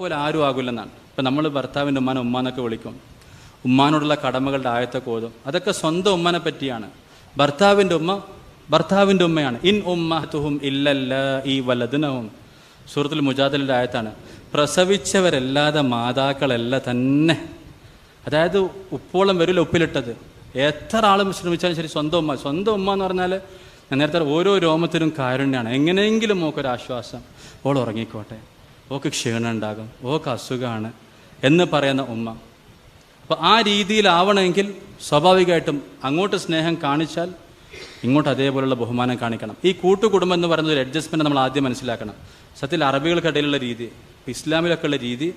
പോലെ ആരും ആകില്ലെന്നാണ്. ഇപ്പം നമ്മൾ ഭർത്താവിൻ്റെ ഉമ്മാനെ ഉമ്മാന്നൊക്കെ വിളിക്കും, ഉമ്മാനോടുള്ള കടമകളുടെ ആയത്തൊക്കെ ഓതും. അതൊക്കെ സ്വന്തം ഉമ്മനെ പറ്റിയാണ്. ഭർത്താവിൻ്റെ ഉമ്മ ഭർത്താവിൻ്റെ ഉമ്മയാണ്. ഇൻ ഉമ്മഹതുഹും ഇല്ലല്ലാഹി വലദ്നഹും, സൂറത്തുൽ മുജാദലയുടെ ആയത്താണ്. പ്രസവിച്ചവരല്ലാതെ മാതാക്കളല്ല തന്നെ. അതായത് ഉപ്പോളം വരില്ല ഉപ്പിലിട്ടത്. എത്ര ആളും ശ്രമിച്ചാലും ശരി, സ്വന്തം ഉമ്മ എന്ന് പറഞ്ഞാൽ ഞാൻ നേരത്തെ ഓരോ രോമത്തിനും കാരുണ്യമാണ്. എങ്ങനെയെങ്കിലും ഓക്കൊരാശ്വാസം, ഓൾ ഉറങ്ങിക്കോട്ടെ, ഓക്ക് ക്ഷീണം ഉണ്ടാകും, ഓക്ക് അസുഖമാണ് എന്ന് പറയുന്ന ഉമ്മ. അപ്പോൾ ആ രീതിയിലാവണമെങ്കിൽ സ്വാഭാവികമായിട്ടും അങ്ങോട്ട് സ്നേഹം കാണിച്ചാൽ ഇങ്ങോട്ട് അതേപോലുള്ള ബഹുമാനം കാണിക്കണം. ഈ കൂട്ടുകുടുംബം എന്ന് പറയുന്ന ഒരു അഡ്ജസ്റ്റ്മെൻറ്റ് നമ്മൾ ആദ്യം മനസ്സിലാക്കണം. സത്യത്തിൽ അറബികൾക്കിടയിലുള്ള രീതി, ഇസ്ലാമിലൊക്കെ ഉള്ള രീതി,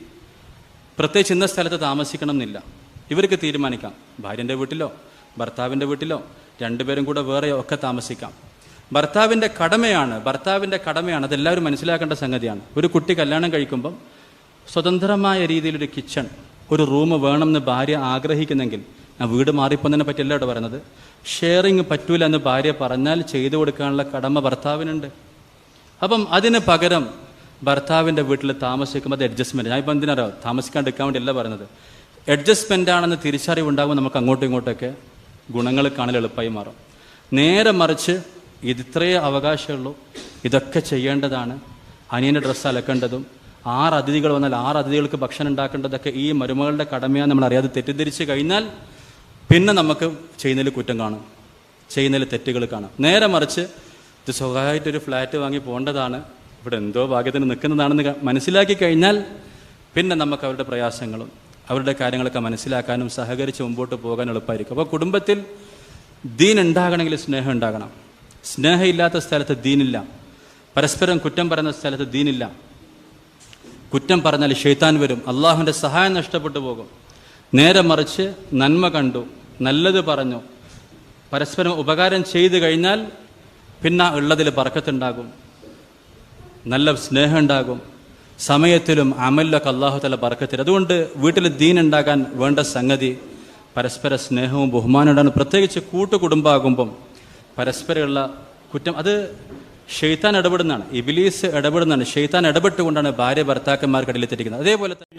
പ്രത്യേകിച്ച് ഇന്ന സ്ഥലത്ത് താമസിക്കണം എന്നില്ല. ഇവർക്ക് തീരുമാനിക്കാം, ഭാര്യൻ്റെ വീട്ടിലോ ഭർത്താവിൻ്റെ വീട്ടിലോ രണ്ടുപേരും കൂടെ വേറെയോ ഒക്കെ താമസിക്കാം. ഭർത്താവിൻ്റെ കടമയാണ്, അതെല്ലാവരും മനസ്സിലാക്കേണ്ട സംഗതിയാണ്. ഒരു കുട്ടി കല്യാണം കഴിക്കുമ്പം സ്വതന്ത്രമായ രീതിയിലൊരു കിച്ചൺ, ഒരു റൂം വേണമെന്ന് ഭാര്യ ആഗ്രഹിക്കുന്നെങ്കിൽ, ഞാൻ വീട് മാറിപ്പോന്നതിനെ പറ്റി അല്ല ഇവിടെ പറയുന്നത്, ഷെയറിങ് പറ്റൂല എന്ന് ഭാര്യ പറഞ്ഞാൽ ചെയ്തു കൊടുക്കാനുള്ള കടമ ഭർത്താവിനുണ്ട്. അപ്പം അതിന് പകരം ഭർത്താവിൻ്റെ വീട്ടിൽ താമസിക്കുമ്പോൾ അത് അഡ്ജസ്റ്റ്മെൻറ്റ്. ഞാൻ ഇപ്പം എന്തിനാറോ താമസിക്കാണ്ടിരിക്കാൻ വേണ്ടിയല്ല പറയുന്നത്, അഡ്ജസ്റ്റ്മെൻ്റ് ആണെന്ന് തിരിച്ചറിവുണ്ടാകുമ്പോൾ നമുക്ക് അങ്ങോട്ടും ഇങ്ങോട്ടൊക്കെ ഗുണങ്ങൾ കാണൽ എളുപ്പമായി മാറും. നേരെ മറിച്ച് ഇത്രയേ അവകാശമുള്ളൂ, ഇതൊക്കെ ചെയ്യേണ്ടതാണ്, അനിയൻ്റെ ഡ്രസ്സ് അലക്കേണ്ടതും 6 അതിഥികൾ വന്നാൽ 6 അതിഥികൾക്ക് ഭക്ഷണം ഉണ്ടാക്കേണ്ടതൊക്കെ ഈ മരുമകളുടെ കടമയാണ് നമ്മൾ അറിയാതെ തെറ്റിദ്ധരിച്ച് കഴിഞ്ഞാൽ പിന്നെ നമുക്ക് ചെയ്യുന്നതിൽ കുറ്റം കാണും, ചെയ്യുന്നതിൽ തെറ്റുകൾ കാണാം. നേരെ മറിച്ച് ഇത് സ്വകാര്യമായിട്ടൊരു ഫ്ലാറ്റ് വാങ്ങി പോകേണ്ടതാണ്, ഇവിടെ എന്തോ ഭാഗ്യത്തിന് നിൽക്കുന്നതാണെന്ന് മനസ്സിലാക്കി കഴിഞ്ഞാൽ പിന്നെ നമുക്ക് അവരുടെ പ്രയാസങ്ങളും അവരുടെ കാര്യങ്ങളൊക്കെ മനസ്സിലാക്കാനും സഹകരിച്ച് മുമ്പോട്ട് പോകാൻ എളുപ്പമായിരിക്കും. അപ്പോൾ കുടുംബത്തിൽ ദീൻ ഉണ്ടാകണമെങ്കിൽ സ്നേഹം ഉണ്ടാകണം. സ്നേഹമില്ലാത്ത സ്ഥലത്ത് ദീനില്ല. പരസ്പരം കുറ്റം പറയുന്ന സ്ഥലത്ത് ദീനില്ല. കുറ്റം പറഞ്ഞാൽ ശൈത്താൻ വരും, അള്ളാഹുവിൻ്റെ സഹായം നഷ്ടപ്പെട്ടു പോകും. നേരെ മറിച്ച് നന്മ കണ്ടു, നല്ലത് പറഞ്ഞു, പരസ്പരം ഉപകാരം ചെയ്തു കഴിഞ്ഞാൽ പിന്നെ ഉള്ളതിൽ ബർക്കത്തുണ്ടാകും, നല്ല സ്നേഹം ഉണ്ടാകും, സമയത്തിലും അമലിലൊക്കെ അള്ളാഹു തആല ബർക്കത്ത് തരും. അതുകൊണ്ട് വീട്ടിൽ ദീൻ ഉണ്ടാകാൻ വേണ്ട സംഗതി പരസ്പര സ്നേഹവും ബഹുമാനവും ഉണ്ടാകും. പ്രത്യേകിച്ച് കൂട്ടുകുടുംബമാകുമ്പം പരസ്പരമുള്ള കുറ്റം അത് ശൈത്താൻ ഇടപെടുന്നതാണ്, ഇബ്ലീസ് ഇടപെടുന്നതാണ്. ശൈത്താൻ ഇടപെട്ടുകൊണ്ടാണ് ഭാര്യ ഭർത്താക്കന്മാർക്കിടയിൽ തെറ്റിക്കുന്നത്. അതേപോലെ തന്നെ